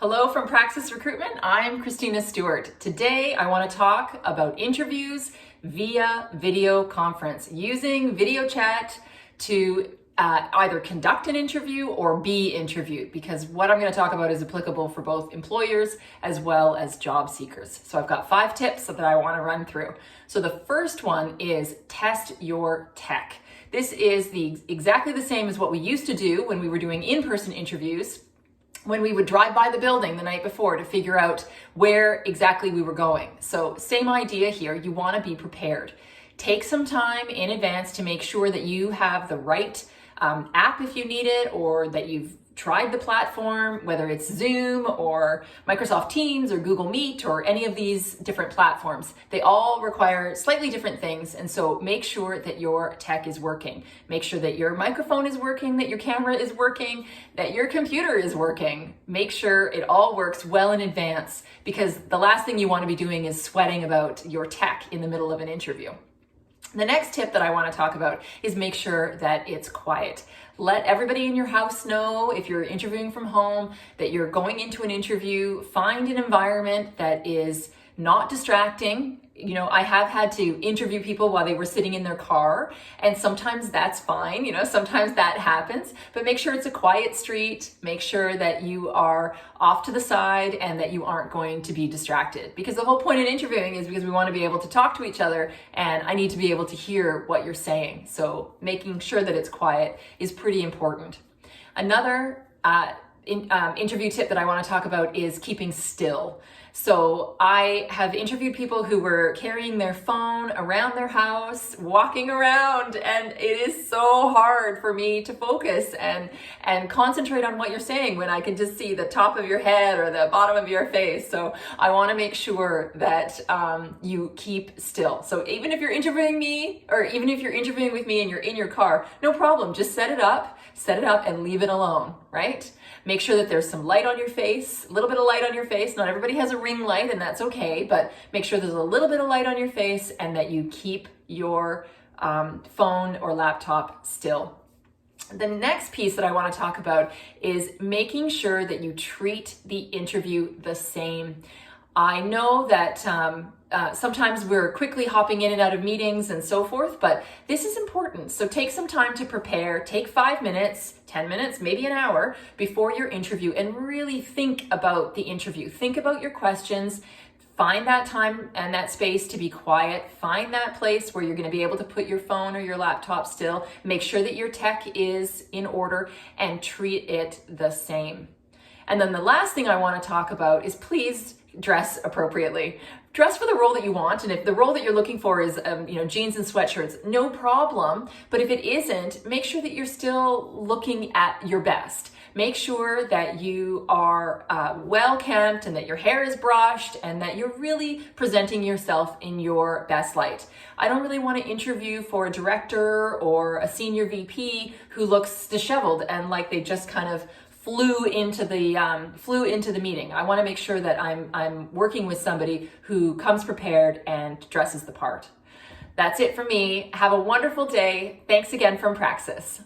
Hello from Praxis Recruitment. I'm Christina Stewart. Today I want to talk about interviews via video conference, using video chat to either conduct an interview or be interviewed, because what I'm going to talk about is applicable for both employers as well as job seekers. So I've got 5 tips that I want to run through. So the first one is test your tech. This is exactly the same as what we used to do when we were doing in-person interviews, when we would drive by the building the night before to figure out where exactly we were going. So same idea here, you want to be prepared. Take some time in advance to make sure that you have the right app if you need it, or that you've tried the platform, whether it's Zoom or Microsoft Teams or Google Meet or any of these different platforms. They all require slightly different things, and so make sure that your tech is working. Make sure that your microphone is working, that your camera is working, that your computer is working. Make sure it all works well in advance, because the last thing you want to be doing is sweating about your tech in the middle of an interview. The next tip that I want to talk about is make sure that it's quiet. Let everybody in your house know, if you're interviewing from home, that you're going into an interview. Find an environment that is not distracting. You know, I have had to interview people while they were sitting in their car, and sometimes that's fine, sometimes that happens, but make sure it's a quiet street. Make sure that you are off to the side and that you aren't going to be distracted, because the whole point in interviewing is because we want to be able to talk to each other, and I need to be able to hear what you're saying. So making sure that it's quiet is pretty important. Another interview tip that I want to talk about is keeping still. So I have interviewed people who were carrying their phone around their house, walking around, and it is so hard for me to focus and concentrate on what you're saying when I can just see the top of your head or the bottom of your face. So I want to make sure that you keep still. So even if you're interviewing me, or even if you're interviewing with me and you're in your car, no problem. Just set it up and leave it alone, right? Make sure that there's some light on your face, a little bit of light on your face. Not everybody has a ring light, and that's okay, but make sure there's a little bit of light on your face and that you keep your phone or laptop still. The next piece that I want to talk about is making sure that you treat the interview the same. I know that sometimes we're quickly hopping in and out of meetings and so forth, but this is important. So take some time to prepare. Take 5 minutes, 10 minutes, maybe an hour before your interview, and really think about the interview. Think about your questions. Find that time and that space to be quiet. Find that place where you're going to be able to put your phone or your laptop still. Make sure that your tech is in order, and treat it the same. And then the last thing I want to talk about is, please dress appropriately. Dress for the role that you want, and if the role that you're looking for is jeans and sweatshirts, no problem. But if it isn't, make sure that you're still looking at your best. Make sure that you are well kempt, and that your hair is brushed, and that you're really presenting yourself in your best light. I don't really want to interview for a director or a senior VP who looks disheveled and like they just kind of flew into the meeting. I want to make sure that I'm working with somebody who comes prepared and dresses the part. That's it for me. Have a wonderful day. Thanks again from Praxis.